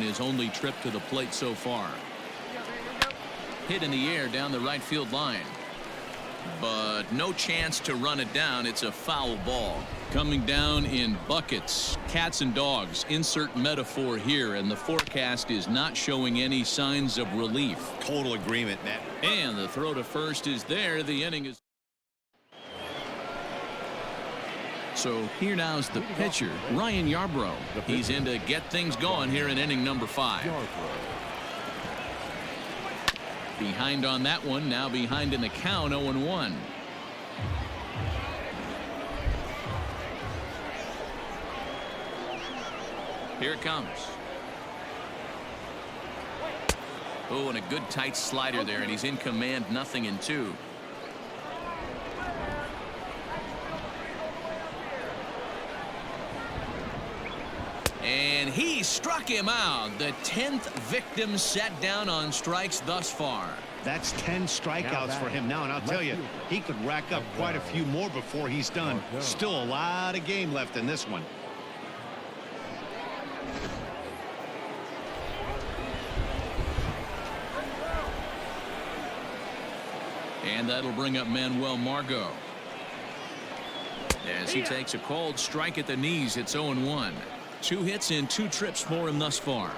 his only trip to the plate so far. Hit in the air down the right field line, but no chance to run it down. It's a foul ball. Coming down in buckets, cats and dogs, insert metaphor here, and the forecast is not showing any signs of relief. Total agreement, Matt. And the throw to first is there. The inning is. So here now's the pitcher, Ryan Yarbrough. He's in to get things going here in inning number 5. Behind on that one, now behind in the count, 0-1. Here it comes. Oh, and a good tight slider there, and he's in command, 0-2. And he struck him out. The 10th victim set down on strikes thus far. That's 10 strikeouts for him now, and I'll tell you, he could rack up quite a few more before he's done. Still a lot of game left in this one. And that'll bring up Manuel Margot. As he takes a cold strike at the knees, it's 0-1. 2 hits in 2 trips for him thus far.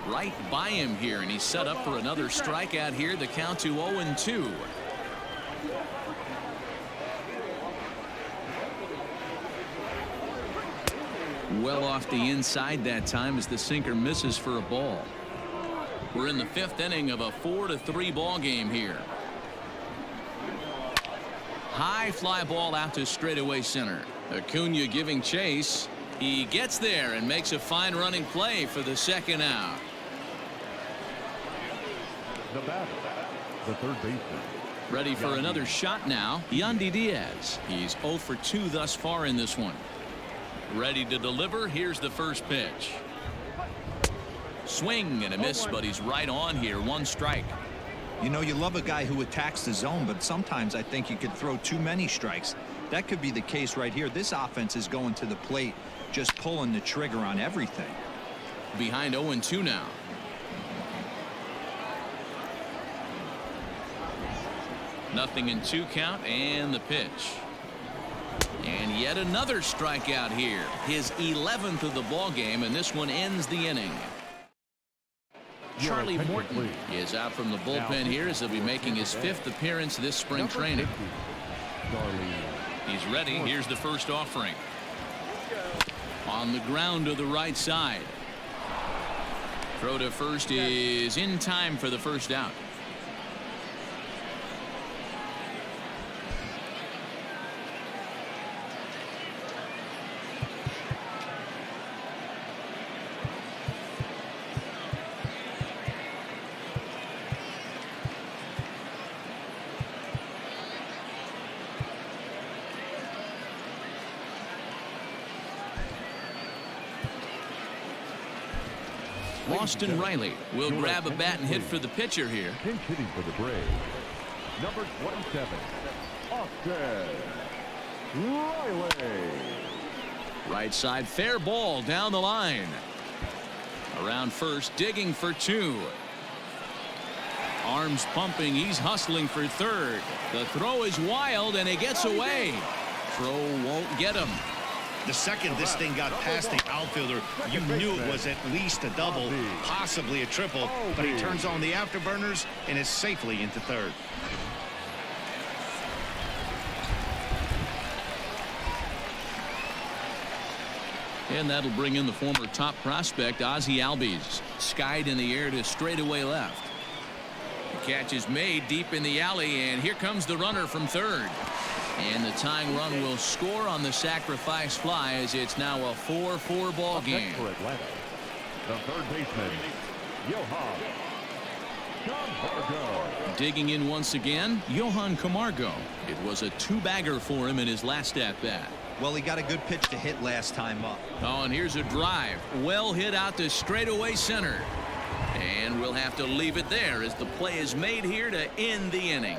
Right by him here, and he's set up for another strikeout here. The count to 0-2. Well off the inside that time as the sinker misses for a ball. We're in the 5th inning of a 4-3 ball game here. High fly ball out to straightaway center. Acuna giving chase. He gets there and makes a fine running play for the 2nd out. The batter, the third baseman. Ready for another shot now, Yandy Diaz. He's 0 for 2 thus far in this one. Ready to deliver. Here's the first pitch. Swing and a miss, but he's right on here. 1 strike. You know, you love a guy who attacks the zone, but sometimes I think you could throw too many strikes. That could be the case right here. This offense is going to the plate, just pulling the trigger on everything. Behind 0-2 now. Nothing in 2 count, and the pitch. And yet another strikeout here. His 11th of the ball game, and this one ends the inning. Charlie Morton is out from the bullpen here as he'll be making his 5th appearance this spring training. He's ready. Here's the first offering. On the ground to the right side. Throw to first is in time for the first out. Austin Riley will grab a bat and hit for the pitcher here. Pinch hitting for the Braves. Number 27, Austin Riley. Right side, fair ball down the line. Around first, digging for 2. Arms pumping, he's hustling for third. The throw is wild and it gets away. Throw won't get him. The second this thing got past the outfielder, you knew it was at least a double, possibly a triple, but he turns on the afterburners and is safely into third. And that'll bring in the former top prospect, Ozzie Albies. Skied in the air to straightaway left. The catch is made deep in the alley, and here comes the runner from third. And the tying run will score on the sacrifice fly as it's now a 4-4 ball game. For Atlanta, the third baseman, Johan Camargo. Digging in once again, Johan Camargo. It was a 2-bagger for him in his last at-bat. Well, he got a good pitch to hit last time up. Oh, and here's a drive. Well hit out to straightaway center. And we'll have to leave it there as the play is made here to end the inning.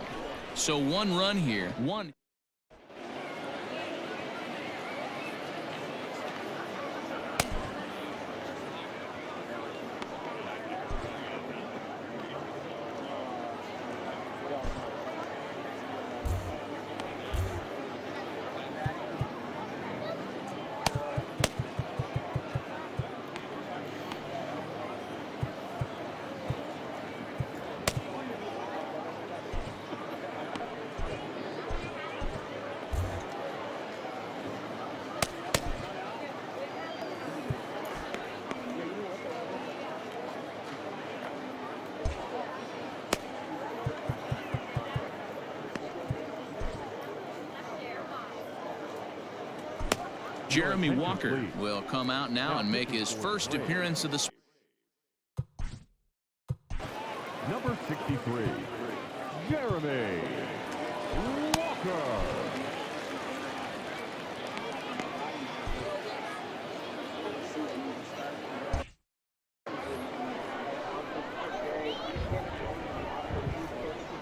So 1 run here. Jeremy Walker will come out now and make his first appearance of the Number 63, Jeremy Walker.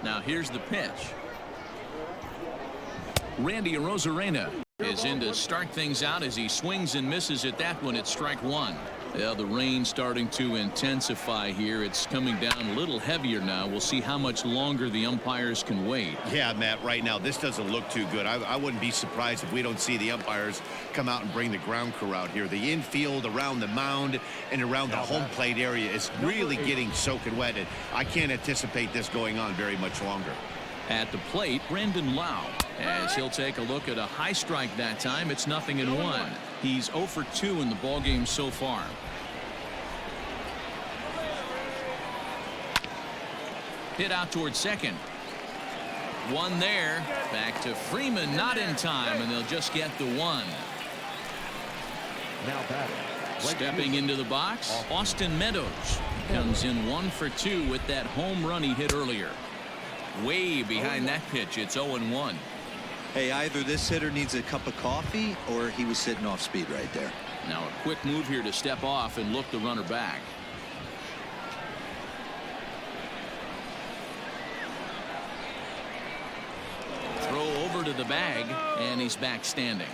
Now here's the pitch. Randy Arozarena is in to start things out as he swings and misses at that one at strike one. Yeah, the rain starting to intensify here. It's coming down a little heavier now. We'll see how much longer the umpires can wait. Yeah, Matt, right now this doesn't look too good. I wouldn't be surprised if we don't see the umpires come out and bring the ground crew out here. The infield around the mound and around the home plate area is really getting soaking wet, and I can't anticipate this going on very much longer. At the plate, Brandon Lau, as he'll take a look at a high strike that time. It's 0-1. He's 0 for 2 in the ballgame so far. Hit out towards second. One there. Back to Freeman, not in time, and they'll just get the one. Now batting. Stepping into the box, Austin Meadows comes in 1 for 2 with that home run he hit earlier. Way behind that pitch, it's 0-1. Hey, either this hitter needs a cup of coffee or he was sitting off speed right there. Now a quick move here to step off and look the runner back. Throw over to the bag, and he's back standing.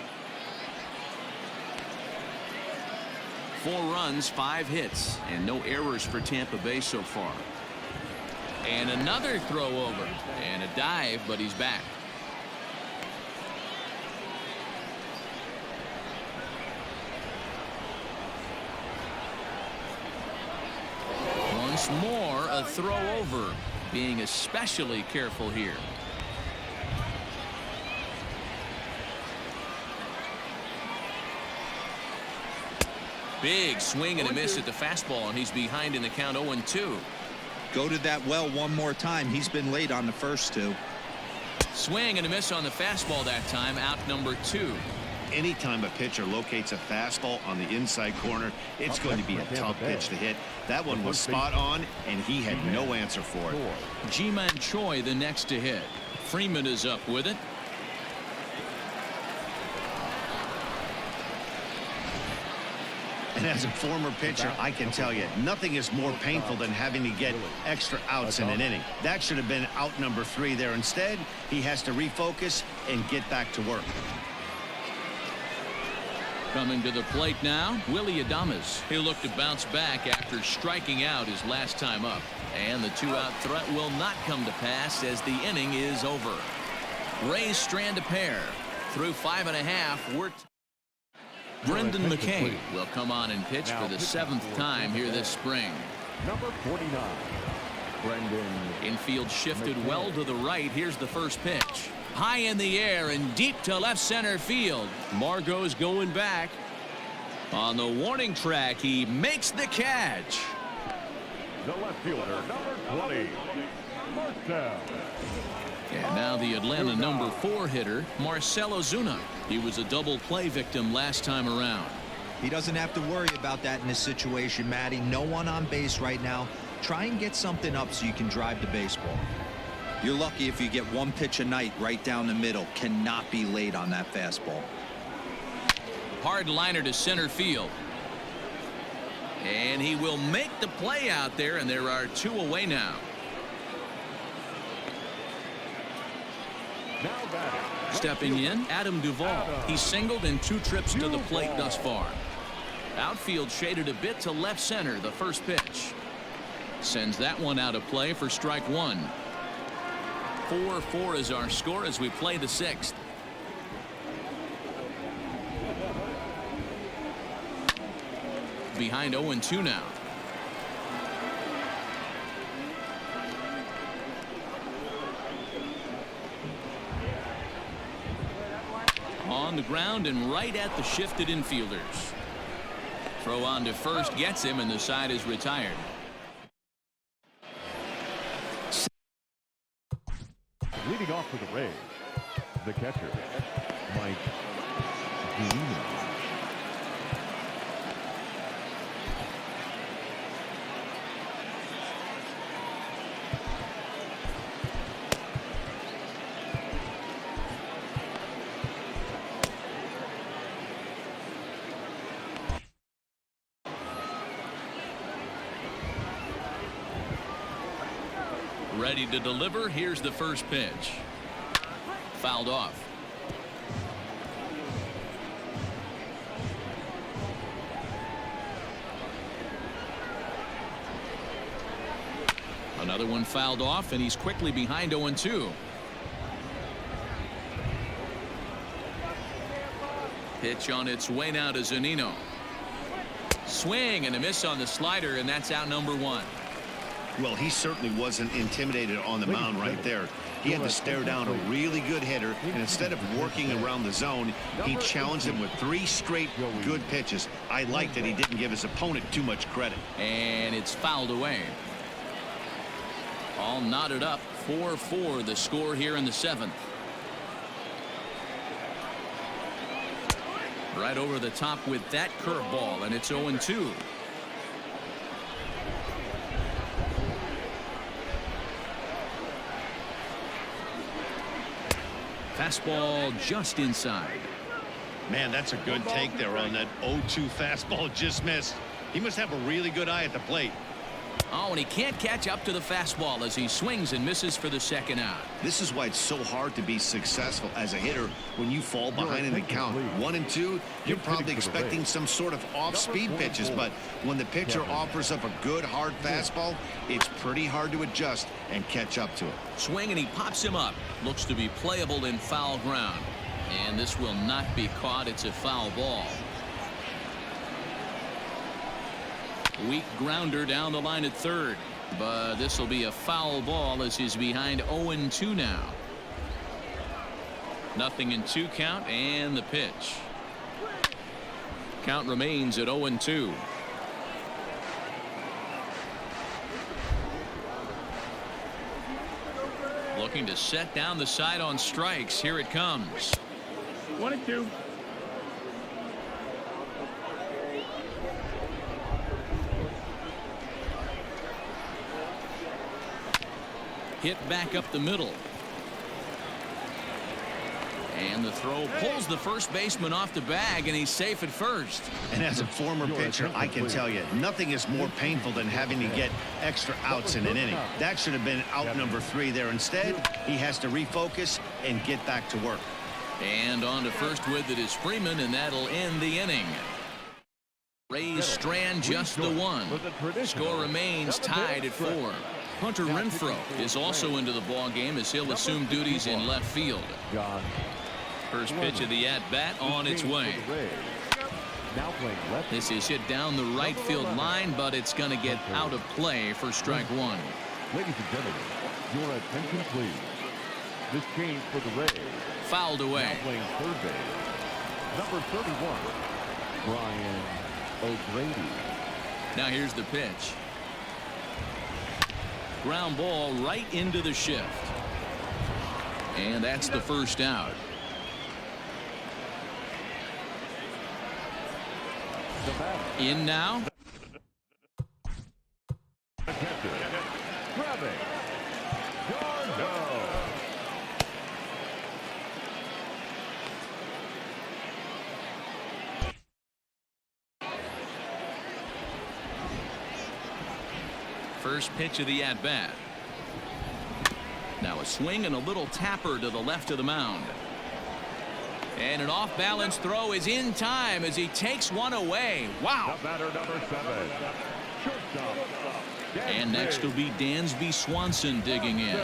4 runs, 5 hits, and no errors for Tampa Bay so far. And another throw over and a dive, but he's back. Once more, a throw over, being especially careful here. Big swing and a miss at the fastball, and he's behind in the count 0-2. Go to that well one more time. He's been late on the first 2. Swing and a miss on the fastball that time, out number 2. Anytime a pitcher locates a fastball on the inside corner, it's going to be a tough pitch to hit. That one was spot on, and he had no answer for it. Ji-Man Choi the next to hit. Freeman is up with it. And as a former pitcher, I can tell you, nothing is more painful than having to get extra outs in an inning. That should have been out number 3 there. Instead, he has to refocus and get back to work. Coming to the plate now, Willie Adames. He'll look to bounce back after striking out his last time up. And the 2-out threat will not come to pass as the inning is over. Rays strand a pair. Through 5.5, we're Brendan McKay will come on and pitch for the 7th time here this spring. Number 49, Brendan. Infield shifted well to the right. Here's the first pitch. High in the air and deep to left center field. Margot's going back. On the warning track, he makes the catch. The left fielder, number 20, Marcell. And now the Atlanta number 4 hitter, Marcell Ozuna. He was a double play victim last time around. He doesn't have to worry about that in this situation, Matty. No one on base right now. Try and get something up so you can drive the baseball. You're lucky if you get 1 pitch a night right down the middle. Cannot be late on that fastball. Hard liner to center field. And he will make the play out there, and there are 2 away now. Stepping in, Adam Duvall. He's singled in 2 trips to the plate thus far. Outfield shaded a bit to left center. The first pitch sends that one out of play for strike 1. 4-4 is our score as we play the 6th. Behind 0-2 now. On the ground and right at the shifted infielders. Throw on to first gets him, and the side is retired. Leading off for the Rays, the catcher, Mike Green. Ready to deliver. Here's the first pitch. Fouled off. Another one fouled off, and he's quickly behind 0-2. Pitch on its way now to Zunino. Swing and a miss on the slider, and that's out number 1. Well, he certainly wasn't intimidated on the mound right there. He had to stare down a really good hitter, and instead of working around the zone, he challenged him with 3 straight good pitches. I like that he didn't give his opponent too much credit. And it's fouled away. All knotted up. 4-4 the score here in the 7th. Right over the top with that curveball, and it's 0-2. Fastball just inside. Man, that's a good take there on that 0-2 fastball. Just missed. He must have a really good eye at the plate. Oh, and he can't catch up to the fastball as he swings and misses for the second out. This is why it's so hard to be successful as a hitter when you fall behind in the count. 1-2, you're probably expecting some sort of off-speed pitches, but when the pitcher offers up a good hard fastball, it's pretty hard to adjust and catch up to it. Swing, and he pops him up. Looks to be playable in foul ground. And this will not be caught. It's a foul ball. Weak grounder down the line at third, but this will be a foul ball as he's behind 0-2 now. Nothing in 2 count, and the pitch. Count remains at 0-2. Looking to set down the side on strikes. Here it comes. 1-2. Hit back up the middle. And the throw pulls the first baseman off the bag, and he's safe at first. And as a former pitcher, I can tell you, nothing is more painful than having to get extra outs in an inning. That should have been out number 3 there. Instead, he has to refocus and get back to work. And on to first with it is Freeman, and that'll end the inning. Rays strand just the 1. Score remains tied at 4. Hunter Renfroe is also into the ball game as he'll assume duties in left field. First pitch of the at-bat on its way. This is hit down the right field line, but it's going to get out of play for strike 1. Ladies and gentlemen, your attention please. This change for the Rays. Fouled away. Now playing third base, number 31, Brian O'Grady. Now here's the pitch. Ground ball right into the shift. And that's the first out. In now. Grabbing. Garneau. First pitch of the at-bat. Now a swing and a little tapper to the left of the mound. And an off-balance throw is in time as he takes one away. Wow. The batter, number 7. Shortstop. And next will be Dansby Swanson digging in.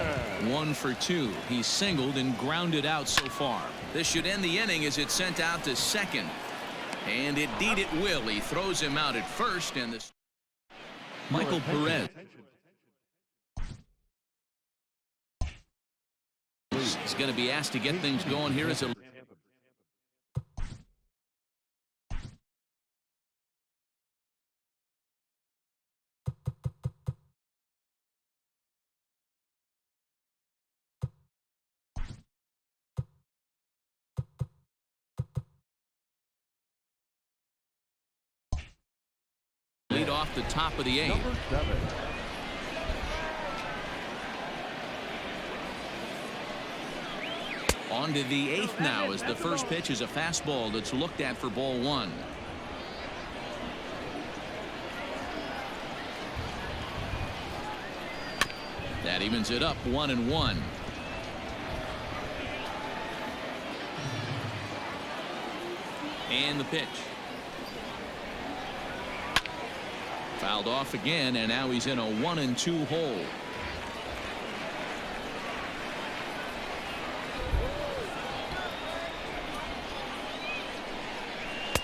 1 for 2. He's singled and grounded out so far. This should end the inning as it's sent out to second. And indeed it will. He throws him out at first, and this Michael Perez is going to be asked to get things going here as a lead off the top of the 8th. Number 7. On to the 8th now as the first pitch is a fastball that's looked at for ball 1. That evens it up 1-1. And the pitch. Fouled off again, and now he's in a 1-2 hole.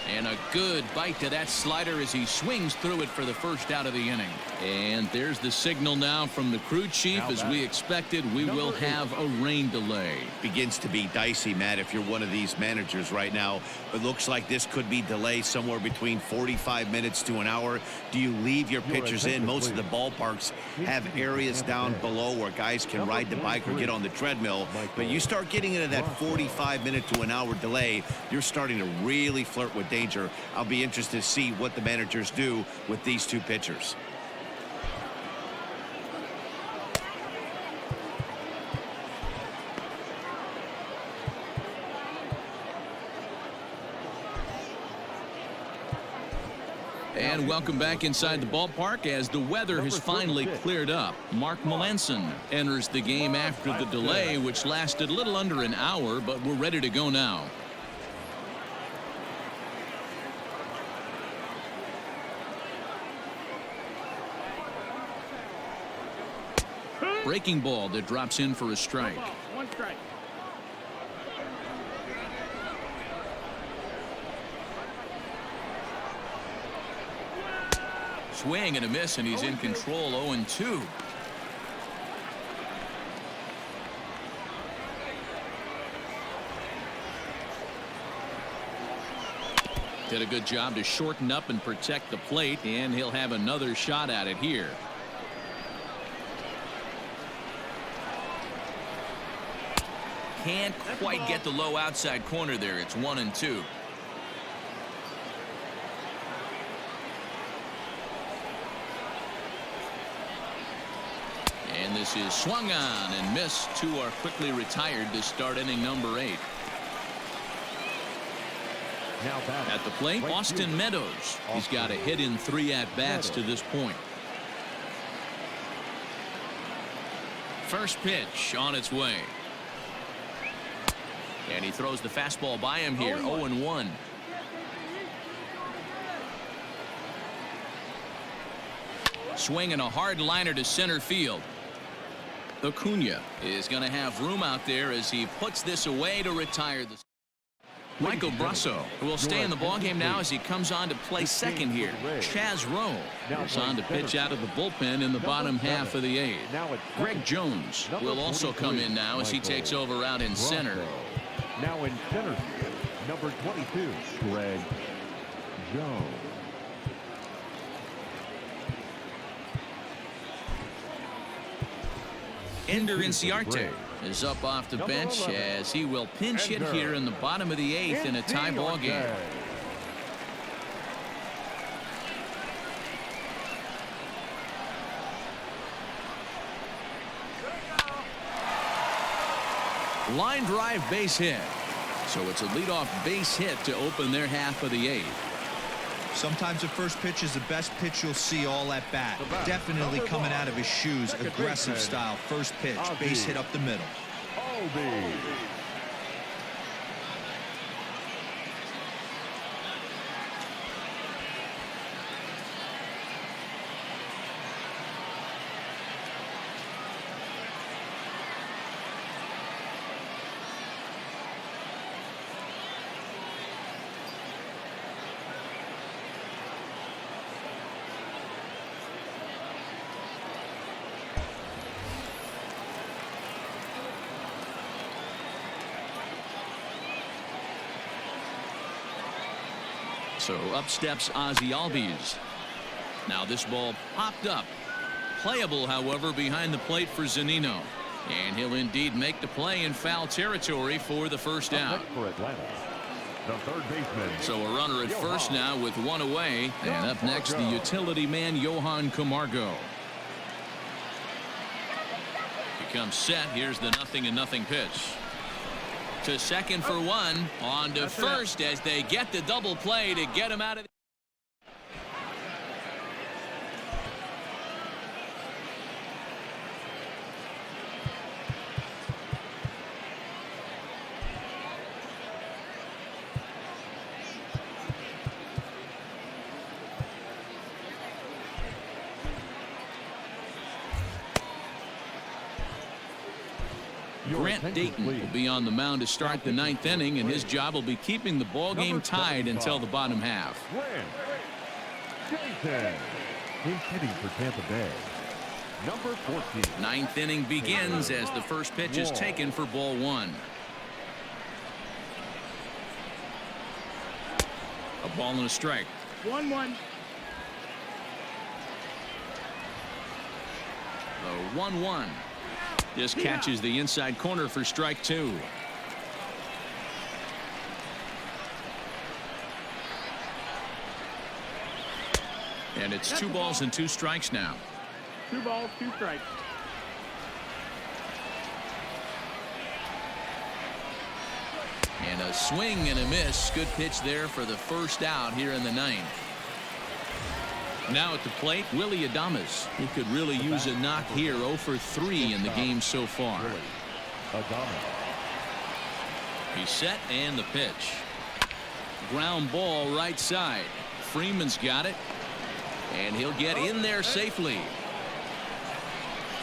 And a good bite to that slider as he swings through it for the first out of the inning. And there's the signal now from the crew chief. As we expected, we will have a rain delay. Begins to be dicey, Matt, if you're one of these managers right now. It looks like this could be delayed somewhere between 45 minutes to an hour. Do you leave your pitchers in? Most of the ballparks have areas down below where guys can ride the bike or get on the treadmill. But you start getting into that 45-minute to an hour delay, you're starting to really flirt with danger. I'll be interested to see what the managers do with these two pitchers. And welcome back inside the ballpark as the weather has finally cleared up. Mark Melanson enters the game after the delay, which lasted a little under an hour, but we're ready to go now. Breaking ball that drops in for a strike. One strike. Swing and a miss, and he's in control. 0-2. Did a good job to shorten up and protect the plate, and he'll have another shot at it here. Can't quite get the low outside corner there. It's 1-2. And this is swung on and missed. Two are quickly retired to start inning number 8. At the plate, Austin Meadows. He's got a hit in 3 at-bats to this point. First pitch on its way. And he throws the fastball by him here. 0-1. Swinging a hard liner to center field. Acuna is going to have room out there as he puts this away to retire the. Michael Brasso will stay in the ballgame now as he comes on to play second here. Chaz Rowe is on to pitch out of the bullpen in the bottom half of the 8th. Greg Jones will also come in now as he takes over out in center. Now in center field, number 22, Greg Jones. Ender Inciarte is up off the bench as he will pinch hit here in the bottom of the 8th in a tie ball game. Line drive base hit. So it's a leadoff base hit to open their half of the 8th. Sometimes the first pitch is the best pitch you'll see all at bat. Definitely coming out of his shoes. Aggressive style. First pitch. Base hit up the middle. So up steps Ozzie Albies. Now this ball popped up. Playable, however, behind the plate for Zunino. And he'll indeed make the play in foul territory for the first out. For Atlanta, the third baseman. So a runner at first now with one away. And up next, the utility man, Johan Camargo. He comes set. Here's the 0-0 pitch. To second for one. On to first as they get the double play to get him out of the. Grant Dayton will be on the mound to start the 9th inning, and his job will be keeping the ball game tied until the bottom half. In hitting for Tampa Bay, number 14. 9th inning begins as the first pitch is taken for ball 1. A ball and a strike. 1-1. The 1-1 just catches the inside corner for strike 2. And it's 2 balls and 2 strikes now. 2 balls, 2 strikes. And a swing and a miss. Good pitch there for the first out here in the 9th. Now at the plate, Willie Adames. He could really use a knock here. 0 for 3 in the game so far. He's set and the pitch. Ground ball right side. Freeman's got it. And he'll get in there safely.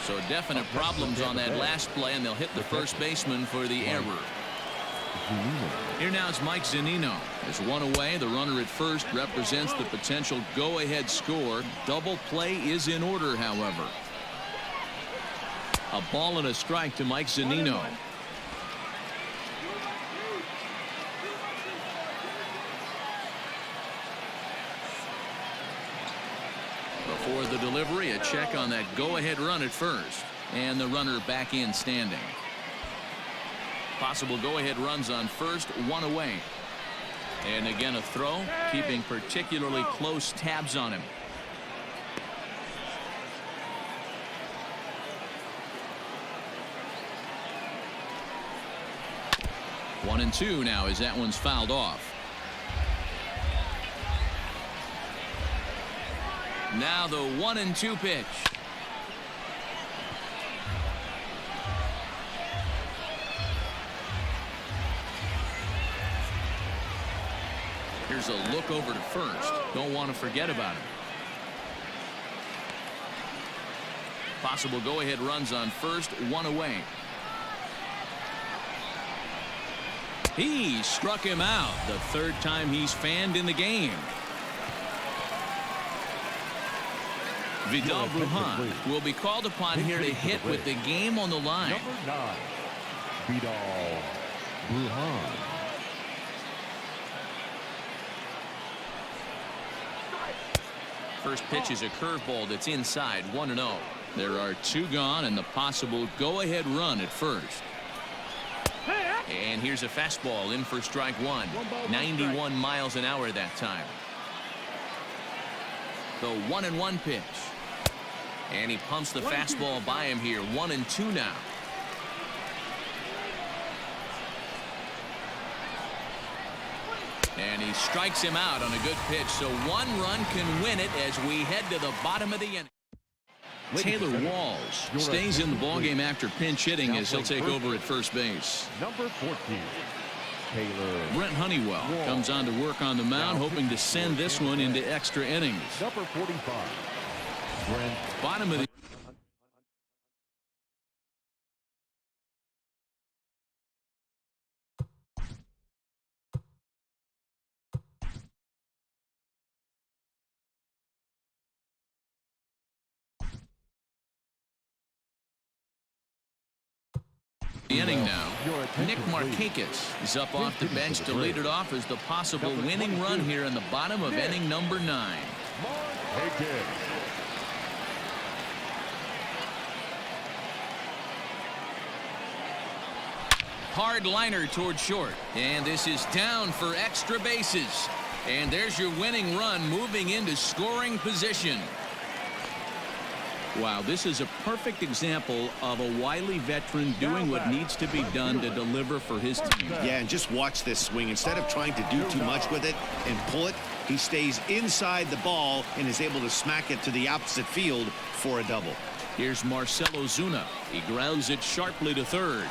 So definite problems on that last play, and they'll hit the first baseman for the error. Here now is Mike Zunino. There's 1 away. The runner at first represents the potential go-ahead score. Double play is in order, however. A ball and a strike to Mike Zunino. Before the delivery, a check on that go-ahead run at first. And the runner back in standing. Possible go-ahead runs on first, 1 away. And again a throw, keeping particularly close tabs on him. One and 2 now as that one's fouled off. Now the 1 and 2 pitch. Here's a look over to first. Don't want to forget about him. Possible go-ahead runs on first, 1 away. He struck him out. The 3rd time he's fanned in the game. Vidal Brujan will be called upon here to hit with the game on the line. Number 9, Vidal Brujan. First pitch is a curveball that's inside, 1-0. There are 2 gone and the possible go-ahead run at first. And here's a fastball in for strike 1. 91 miles an hour that time. The 1-1 pitch. And he pumps the fastball by him here. 1 and 2 now. And he strikes him out on a good pitch. So 1 run can win it as we head to the bottom of the inning. Taylor Walls stays in the ballgame after pinch hitting as he'll take over at first base. Number 14, Taylor. Brent Honeywell comes on to work on the mound, hoping to send this one into extra innings. Number 45, Brent. Bottom of the inning now. Nick Markakis is up off the bench to lead it off as the possible winning run here in the bottom of inning number 9. Hard liner toward short, and this is down for extra bases. And there's your winning run moving into scoring position. Wow, this is a perfect example of a wily veteran doing what needs to be done to deliver for his team. Yeah, and just watch this swing. Instead of trying to do too much with it and pull it, he stays inside the ball and is able to smack it to the opposite field for a double. Here's Marcelo Zuna. He grounds it sharply to third.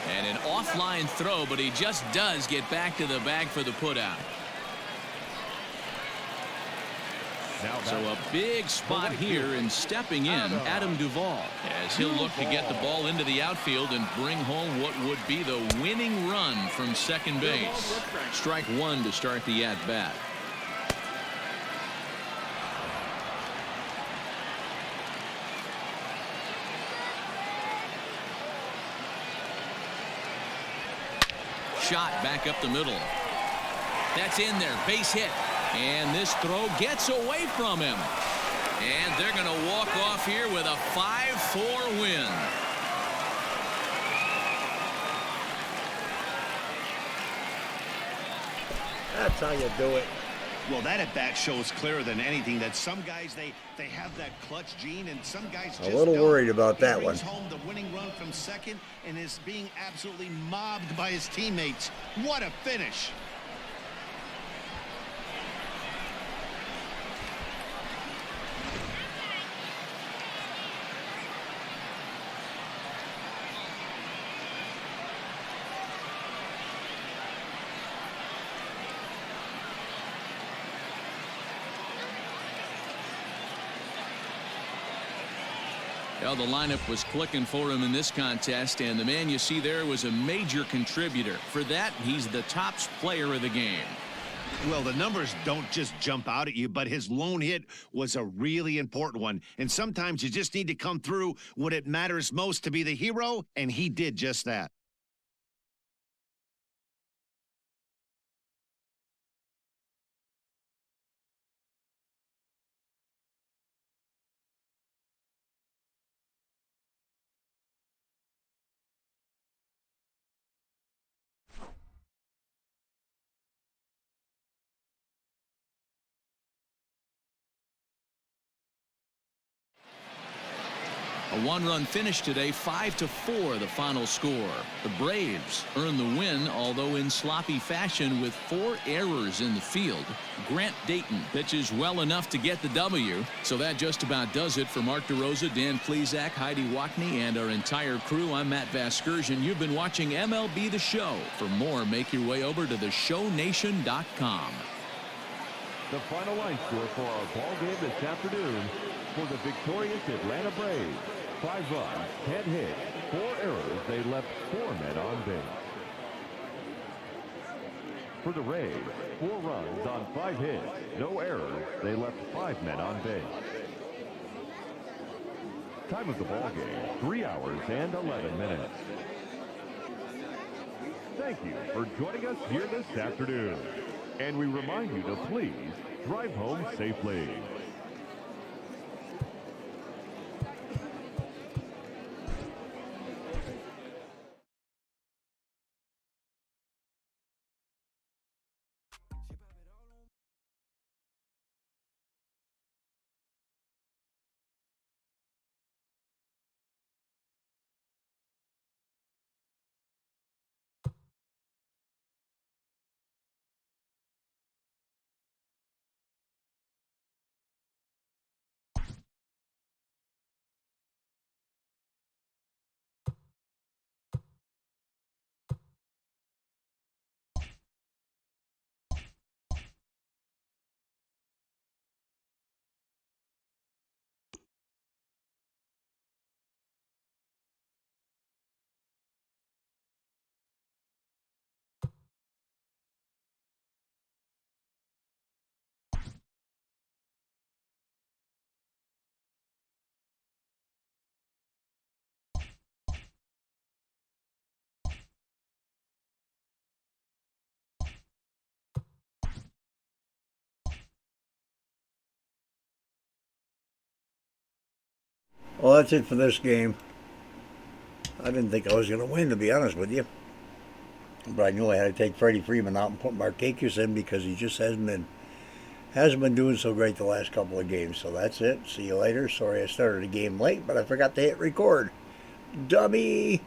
And an offline throw, but he just does get back to the bag for the putout. So a big spot here, and stepping in, Adam Duvall, as he'll look to get the ball into the outfield and bring home what would be the winning run from second base. Strike one to start the at-bat. Shot back up the middle. That's in there. Base hit. And this throw gets away from him. And they're going to walk off here with a 5-4 win. That's how you do it. Well, that at bat shows clearer than anything that some guys they have that clutch gene, and some guys just A little don't. worried about He that one. brings home the winning run from second and is being absolutely mobbed by his teammates. What a finish! Well, the lineup was clicking for him in this contest, and the man you see there was a major contributor. For that, he's the top player of the game. Well, the numbers don't just jump out at you, but his lone hit was a really important one. And sometimes you just need to come through when it matters most to be the hero, and he did just that. A one-run finish today, 5-4 the final score. The Braves earn the win, although in sloppy fashion with 4 errors in the field. Grant Dayton pitches well enough to get the W. So that just about does it for Mark DeRosa, Dan Plesac, Heidi Wackney, and our entire crew. I'm Matt Vasgersian. You've been watching MLB The Show. For more, make your way over to theshownation.com. The final line score for our ball game this afternoon for the victorious Atlanta Braves. 5 runs, 10 hits, 4 errors. They left 4 men on base. For the Rays, 4 runs on 5 hits, no errors. They left 5 men on base. Time of the ball game, 3 hours and 11 minutes. Thank you for joining us here this afternoon. And we remind you to please drive home safely. Well, that's it for this game. I didn't think I was going to win, to be honest with you. But I knew I had to take Freddie Freeman out and put Markakis in because he just hasn't been doing so great the last couple of games. So that's it. See you later. Sorry I started the game late, but I forgot to hit record. Dummy!